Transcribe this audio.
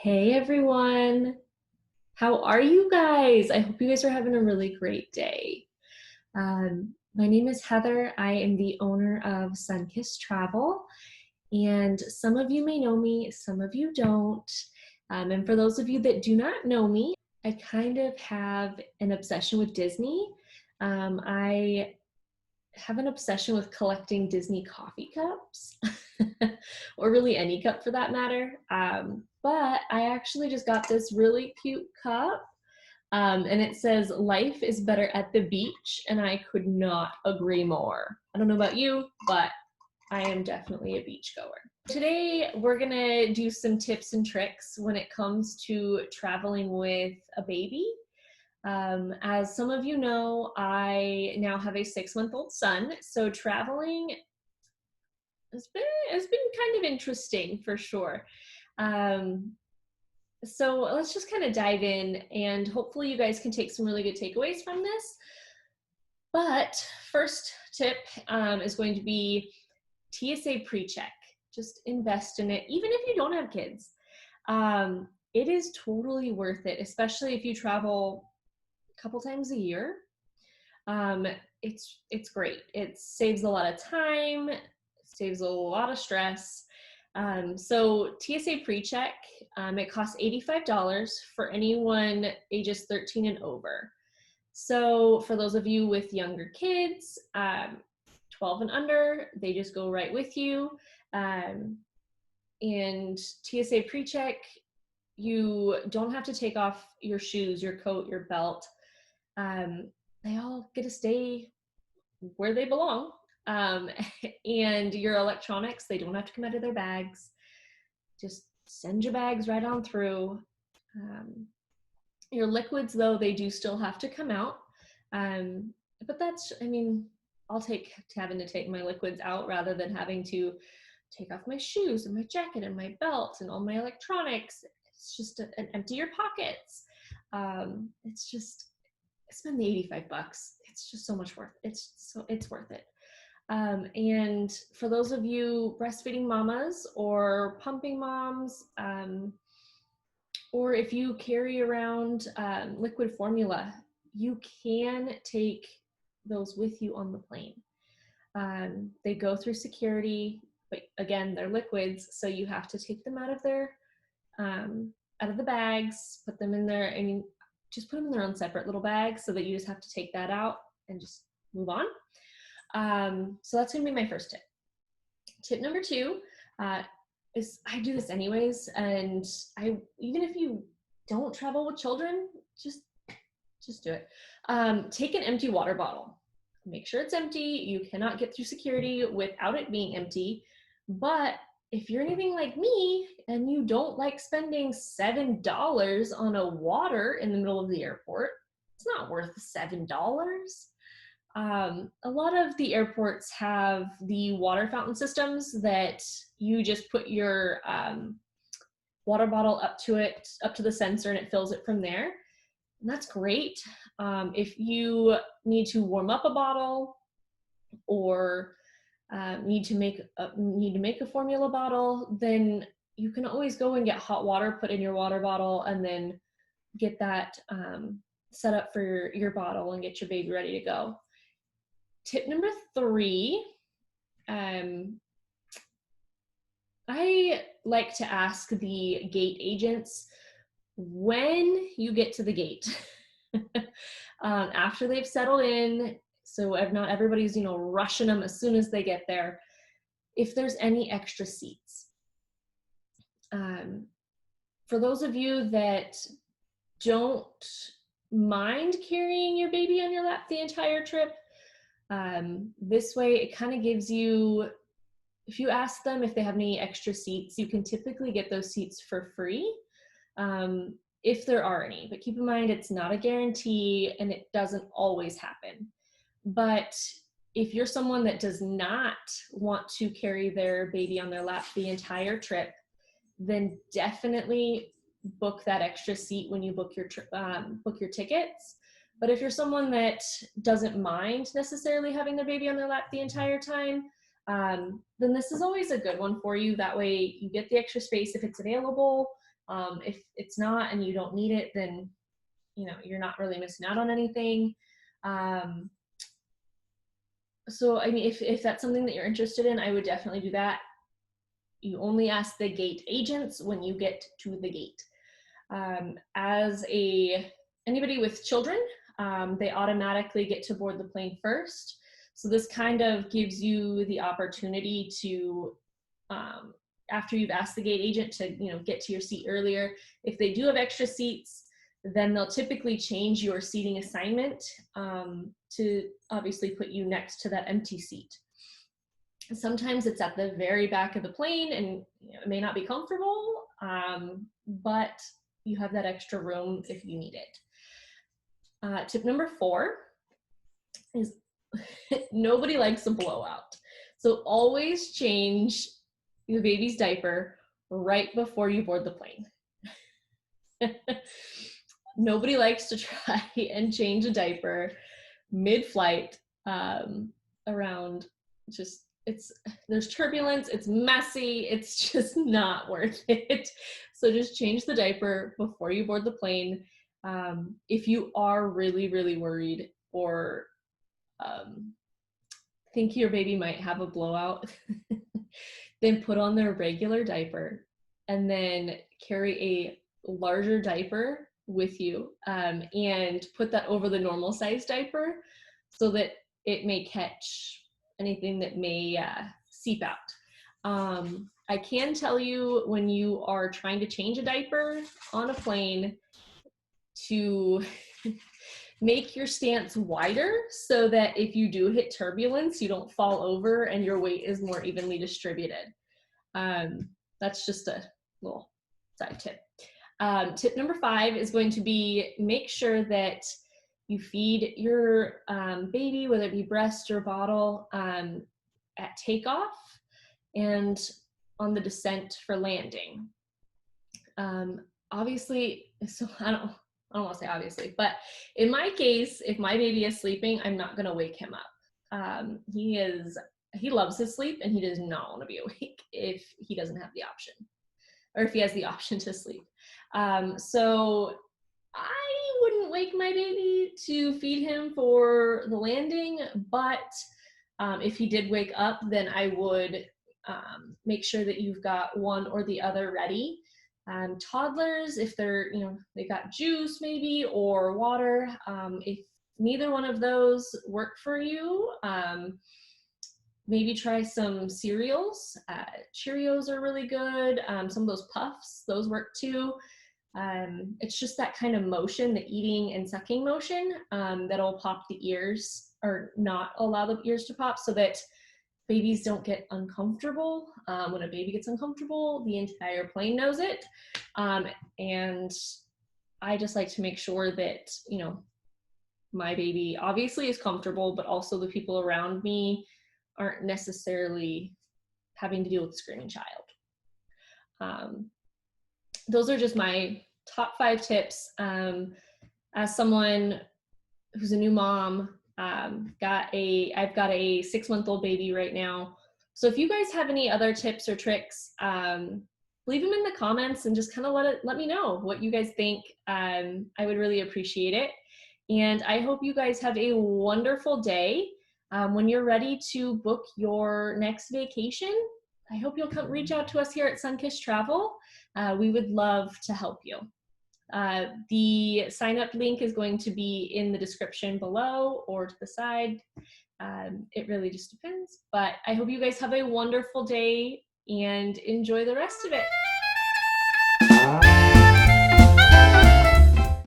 Hey everyone, how are you guys? I hope you guys are having a really great day. My name is Heather. I am the owner of Sunkiss'd Travel, and some of you may know me, some of you don't. And for those of you that do not know me, I kind of have an obsession with Disney. I have an obsession with collecting Disney coffee cups, or really any cup for that matter. But I actually just got this really cute cup, and it says, "Life is better at the beach," and I could not agree more. I don't know about you, but I am definitely a beach goer. Today, we're gonna do some tips and tricks when it comes to traveling with a baby. As some of you know, I now have a 6-month-old son, so traveling has been kind of interesting for sure. Um, so let's just kind of dive in, and hopefully you guys can take some really good takeaways from this. But first tip is going to be TSA PreCheck. Just invest in it, even if you don't have kids. It is totally worth it, especially if you travel a couple times a year. Um, it's great. It saves a lot of time, saves a lot of stress. So TSA PreCheck, it costs $85 for anyone ages 13 and over. So for those of you with younger kids, 12 and under, they just go right with you. And TSA PreCheck, you don't have to take off your shoes, your coat, your belt. They all get to stay where they belong. And your electronics, they don't have to come out of their bags. Just send your bags right on through. Your liquids, though, they do still have to come out. But that's, I mean, I'll take having to take my liquids out rather than having to take off my shoes and my jacket and my belt and all my electronics. It's just an empty your pockets. It's just, spend the $85. It's just so much worth it. It's worth it. And for those of you breastfeeding mamas or pumping moms, or if you carry around liquid formula, you can take those with you on the plane. They go through security, but again, they're liquids, so you have to take them out of the bags, put them in there. I mean, just put them in their own separate little bags so that you just have to take that out and just move on. So that's gonna be my first tip. Tip number 2 is, I do this anyways, and even if you don't travel with children, just do it. Take an empty water bottle. Make sure it's empty. You cannot get through security without it being empty. But if you're anything like me and you don't like spending $7 on a water in the middle of the airport, it's not worth $7. A lot of the airports have the water fountain systems that you just put your water bottle up to the sensor, and it fills it from there. And that's great. If you need to warm up a bottle, or need to make a formula bottle, then you can always go and get hot water put in your water bottle, and then get that set up for your bottle and get your baby ready to go. Tip number 3, I like to ask the gate agents when you get to the gate. After they've settled in, so not everybody's rushing them as soon as they get there, if there's any extra seats. For those of you that don't mind carrying your baby on your lap the entire trip, this way it kind of gives you, if you ask them if they have any extra seats, you can typically get those seats for free, if there are any. But keep in mind, it's not a guarantee and it doesn't always happen. But if you're someone that does not want to carry their baby on their lap the entire trip, then definitely book that extra seat when you book your tickets. But if you're someone that doesn't mind necessarily having their baby on their lap the entire time, then this is always a good one for you. That way you get the extra space if it's available, If it's not and you don't need it, then you're not really missing out on anything. So I mean, if that's something that you're interested in, I would definitely do that. You only ask the gate agents when you get to the gate. As anybody with children, they automatically get to board the plane first. So this kind of gives you the opportunity to, after you've asked the gate agent to, get to your seat earlier, if they do have extra seats, then they'll typically change your seating assignment to obviously put you next to that empty seat. Sometimes it's at the very back of the plane and it may not be comfortable, but you have that extra room if you need it. Tip number 4 is nobody likes a blowout. So always change your baby's diaper right before you board the plane. Nobody likes to try and change a diaper mid-flight around there's turbulence, it's messy, it's just not worth it. So just change the diaper before you board the plane. If you are really, really worried or think your baby might have a blowout, then put on their regular diaper and then carry a larger diaper with you and put that over the normal size diaper so that it may catch anything that may seep out. I can tell you when you are trying to change a diaper on a plane to make your stance wider so that if you do hit turbulence, you don't fall over and your weight is more evenly distributed. That's just a little side tip. Tip number 5 is going to be make sure that you feed your baby, whether it be breast or bottle, at takeoff and on the descent for landing. Obviously, so I don't want to say obviously, but in my case, if my baby is sleeping, I'm not going to wake him up. He loves his sleep and he does not want to be awake if he doesn't have the option, or if he has the option to sleep. So I wouldn't wake my baby to feed him for the landing, but if he did wake up, then I would make sure that you've got one or the other ready. Toddlers, if they're, they got juice maybe or water, if neither one of those work for you, maybe try some cereals. Cheerios are really good. Some of those puffs, those work too. It's just that kind of motion, the eating and sucking motion, that'll pop the ears or not allow the ears to pop so that babies don't get uncomfortable. When a baby gets uncomfortable, the entire plane knows it. And I just like to make sure that, my baby obviously is comfortable, but also the people around me aren't necessarily having to deal with a screaming child. Those are just my top 5 tips. As someone who's a new mom, I've got a 6-month-old baby right now. So if you guys have any other tips or tricks, leave them in the comments and just kind of let me know what you guys think. I would really appreciate it. And I hope you guys have a wonderful day. When you're ready to book your next vacation, I hope you'll reach out to us here at Sunkiss'd Travel. We would love to help you. The sign-up link is going to be in the description below or to the side. It really just depends. But I hope you guys have a wonderful day and enjoy the rest of it.